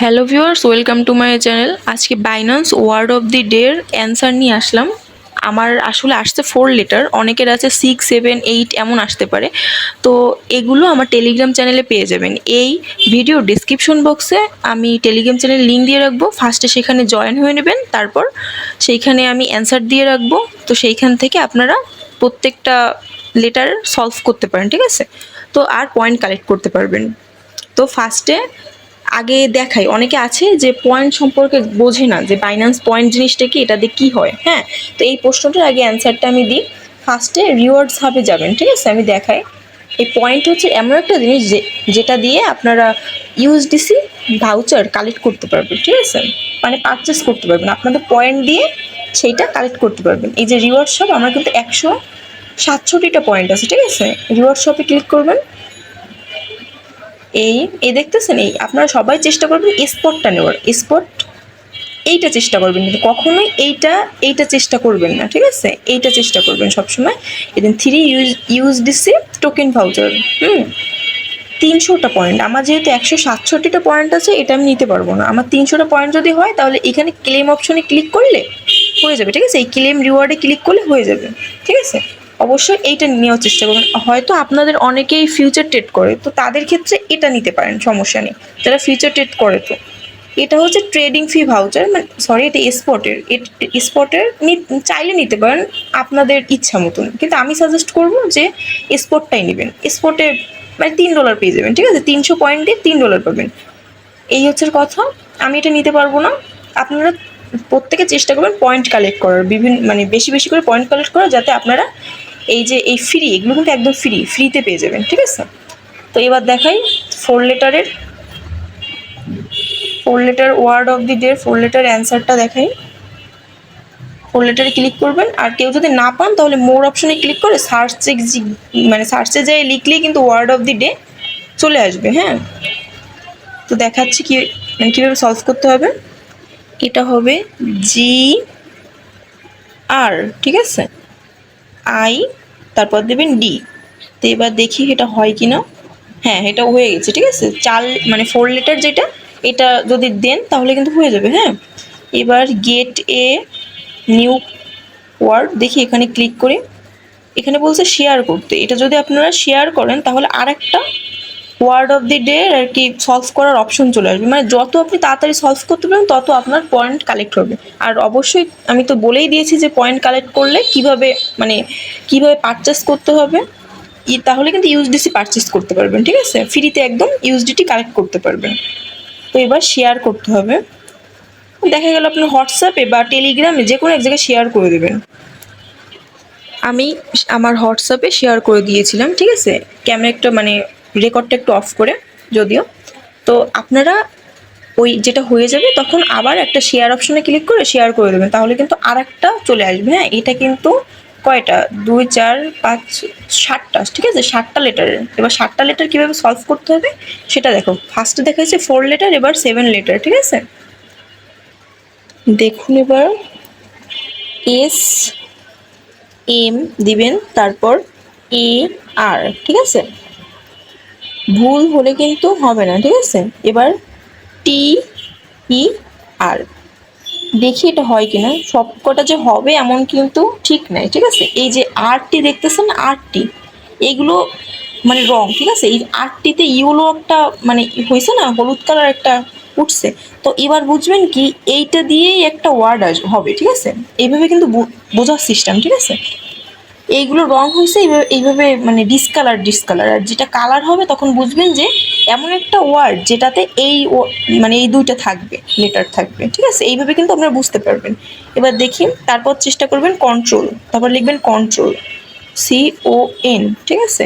Hello viewers, welcome to my channel. আজকে Binance word of দি ডের answer নিয়ে আসলাম। আমার আসলে আসছে 4 লেটার, অনেকের আছে 6, 7, 8 এমন আসতে পারে। তো এগুলো আমার টেলিগ্রাম চ্যানেলে পেয়ে যাবেন। এই ভিডিও ডিসক্রিপশন বক্সে আমি টেলিগ্রাম চ্যানেল লিঙ্ক দিয়ে রাখবো। ফার্স্টে সেখানে জয়েন হয়ে নেবেন, তারপর সেইখানে আমি অ্যান্সার দিয়ে রাখবো। তো সেইখান থেকে আপনারা প্রত্যেকটা লেটার সলভ করতে পারেন, ঠিক আছে? তো আর পয়েন্ট কালেক্ট করতে পারবেন। তো ফার্স্টে আগে দেখাই, অনেকে আছে যে পয়েন্ট সম্পর্কে বোঝে না যে বাইন্যান্স পয়েন্ট জিনিসটা কি, এটা দিয়ে কী হয়। হ্যাঁ, তো এই প্রশ্নটার আগে অ্যান্সারটা আমি দিই। ফার্স্টে রিওয়ার্ডস হাবে যাবেন, ঠিক আছে? আমি দেখাই। এই পয়েন্ট হচ্ছে এমন একটা জিনিস যেটা দিয়ে আপনারা ইউএসডিসি ভাউচার কালেক্ট করতে পারবেন, ঠিক আছে? মানে পারচেস করতে পারবেন আপনাদের পয়েন্ট দিয়ে, সেইটা কালেক্ট করতে পারবেন। এই যে রিওয়ার্ড শপ, আমার কিন্তু 167টা পয়েন্ট আছে, ঠিক আছে? রিওয়ার্ড শপে ক্লিক করবেন। এই এই দেখতেছেন, এই আপনারা সবাই চেষ্টা করবেন স্পটটা নেওয়ার। স্পট এইটা চেষ্টা করবেন, কিন্তু কখনোই এইটা চেষ্টা করবেন না, ঠিক আছে? এইটা চেষ্টা করবেন সবসময়। এদিন 3 ইউএসডিসি টোকেন ভাউচার। 300টা পয়েন্ট। আমার যেহেতু 167টা পয়েন্ট আছে, এটা আমি নিতে পারবো না। আমার 300টা পয়েন্ট যদি হয়, তাহলে এখানে ক্লেম অপশনে ক্লিক করলে হয়ে যাবে, ঠিক আছে? এই ক্লেম রিওয়ার্ডে ক্লিক করলে হয়ে যাবে, ঠিক আছে? অবশ্যই এইটা নেওয়ার চেষ্টা করবেন। হয়তো আপনাদের অনেকেই ফিউচার ট্রেড করে, তো তাদের ক্ষেত্রে এটা নিতে পারেন, সমস্যা নেই। যারা ফিউচার ট্রেড করে, তো এটা হচ্ছে ট্রেডিং ফি ভাউচার, মানে সরি, এটা স্পটের চাইলে নিতে পারেন আপনাদের ইচ্ছা মতন, কিন্তু আমি সাজেস্ট করব যে স্পটটাই নেবেন। স্পটে মানে $3 পেয়ে যাবেন, ঠিক আছে? 300 পয়েন্ট দিয়ে $3 পাবেন। এই হচ্ছে কথা। আমি এটা নিতে পারবো না। আপনারা প্রত্যেকে চেষ্টা করবেন পয়েন্ট কালেক্ট করার, বিভিন্ন মানে বেশি বেশি করে পয়েন্ট কালেক্ট করার, যাতে আপনারা এই যে এই ফ্রি, এগুলো কিন্তু একদম ফ্রিতে পেয়ে যাবেন, ঠিক আছে? তো এবার দেখাই 4 letter word of the day, 4 letter অ্যান্সারটা দেখাই। 4 লেটারে ক্লিক করবেন। আর কেউ যদি না পান, তাহলে মোর অপশনে ক্লিক করে সার্চে যেয়ে লিখলেই কিন্তু ওয়ার্ড অফ দি ডে চলে আসবে। হ্যাঁ, তো দেখাচ্ছি কি মানে কীভাবে সলভ করতে হবে। এটা হবে GR, ঠিক আছে? I, তারপর দেবেন D। তো এবার দেখি এটা হয় কি না। হ্যাঁ, এটা হয়ে গেছে, ঠিক আছে? 4 লেটার যেটা, এটা যদি দেন তাহলে কিন্তু হয়ে যাবে। হ্যাঁ, এবার গেট এ নিউ ওয়ার্ড, দেখি এখানে ক্লিক করে। এখানে বলছে শেয়ার করতে। এটা যদি আপনারা শেয়ার করেন, তাহলে আরেকটা ওয়ার্ড অফ দি ডে আর কি সলভ করার অপশন চলে আসবে। মানে যত আপনি তাড়াতাড়ি সলভ করতে পারেন, তত আপনার পয়েন্ট কালেক্ট হবে। আর অবশ্যই আমি তো বলেই দিয়েছি যে পয়েন্ট কালেক্ট করলে কিভাবে পারচেস করতে হবে। তাহলে কিন্তু ইউএসডিসি পারচেস করতে পারবেন, ঠিক আছে? ফ্রিতে একদম ইউএসডিটি কালেক্ট করতে পারবেন। তো এবার শেয়ার করতে হবে। দেখা গেল আপনার হোয়াটসঅ্যাপে বা টেলিগ্রামে যে কোনো এক জায়গায় শেয়ার করে দেবেন। আমি আমার হোয়াটসঅ্যাপে শেয়ার করে দিয়েছিলাম, ঠিক আছে? ক্যামেরাটা মানে রেকর্ডটা একটু অফ করে যদিও। তো আপনারা ওই যেটা হয়ে যাবে, তখন আবার একটা শেয়ার অপশনে ক্লিক করে শেয়ার করে দেবেন, তাহলে কিন্তু আর একটা চলে আসবে। হ্যাঁ, এটা কিন্তু কয়টা, 2, 4, 5, 7টা, ঠিক আছে? 7টা লেটারের। এবার 7টা লেটার কীভাবে সলভ করতে হবে সেটা দেখো। ফার্স্টে দেখা যাচ্ছে 4 লেটার, এবার 7 লেটার, ঠিক আছে? দেখুন এবার SM দিবেন, তারপর AR, ঠিক আছে? ভুল হলে কিন্তু হবে না, ঠিক আছে? এবার TER, দেখি এটা হয় কিনা। সব কটা যে হবে এমন কিন্তু ঠিক নাই, ঠিক আছে? এই যে আরটি দেখতেছেন, আরটি এগুলো মানে রং, ঠিক আছে? এই আরটিতে ইউলো একটা মানে হয়েছে না, হলুদ কালার একটা উঠছে। তো এবার বুঝবেন কি, এইটা দিয়েই একটা ওয়ার্ড হবে, ঠিক আছে? এইভাবে কিন্তু বোঝার সিস্টেম, ঠিক আছে? এইগুলো রং হয়েছে এইভাবে মানে ডিসকালার, আর যেটা কালার হবে তখন বুঝবেন যে এমন একটা ওয়ার্ড যেটাতে মানে এই দুইটা থাকবে, লেটার থাকবে, ঠিক আছে? এইভাবে কিন্তু আপনারা বুঝতে পারবেন। এবার দেখি, তারপর চেষ্টা করবেন কন্ট্রোল, তারপর লিখবেন কন্ট্রোল, CON, ঠিক আছে?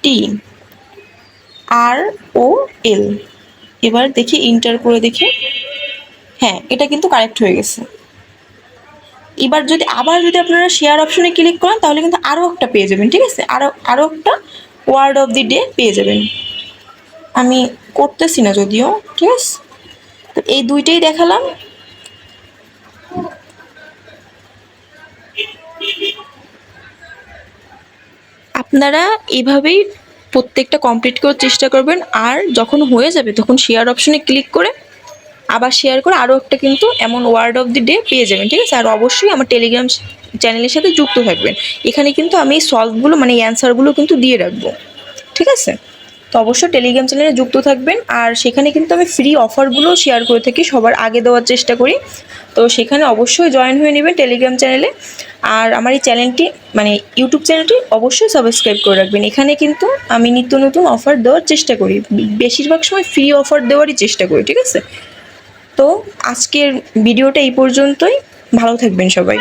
TROL। এবার দেখি ইন্টার করে দেখি। হ্যাঁ, এটা কিন্তু কারেক্ট হয়ে গেছে। এবার যদি আপনারা শেয়ার অপশনে ক্লিক করেন, তাহলে কিন্তু আরও একটা পেয়ে যাবেন, ঠিক আছে? আরও একটা ওয়ার্ড অফ দি ডে পেয়ে যাবেন। আমি করতেছি না যদিও, ঠিক আছে? তো এই দুইটাই দেখালাম। আপনারা এইভাবেই প্রত্যেকটা কমপ্লিট করার চেষ্টা করবেন। আর যখন হয়ে যাবে তখন শেয়ার অপশনে ক্লিক করে আবার শেয়ার করে আরও একটা কিন্তু এমন ওয়ার্ড অফ দি ডে পেয়ে যাবেন, ঠিক আছে। আর অবশ্যই আমার টেলিগ্রাম চ্যানেলের সাথে যুক্ত থাকবেন। এখানে কিন্তু আমি সলভগুলো মানে অ্যান্সারগুলো কিন্তু দিয়ে রাখবো, ঠিক আছে। তো অবশ্যই টেলিগ্রাম চ্যানেলে যুক্ত থাকবেন। আর সেখানে কিন্তু আমি ফ্রি অফারগুলো শেয়ার করে থাকি, সবার আগে দেওয়ার চেষ্টা করি। তো সেখানে অবশ্যই জয়েন হয়ে নেবেন টেলিগ্রাম চ্যানেলে। আর আমার এই চ্যানেলটি মানে ইউটিউব চ্যানেলটি অবশ্যই সাবস্ক্রাইব করে রাখবেন। এখানে কিন্তু আমি নিত্য নতুন অফার দেওয়ার চেষ্টা করি, বেশিরভাগ সময় ফ্রি অফার দেওয়ারই চেষ্টা করি, ঠিক আছে। তো আজকের ভিডিওটা এই পর্যন্তই। ভালো থাকবেন সবাই।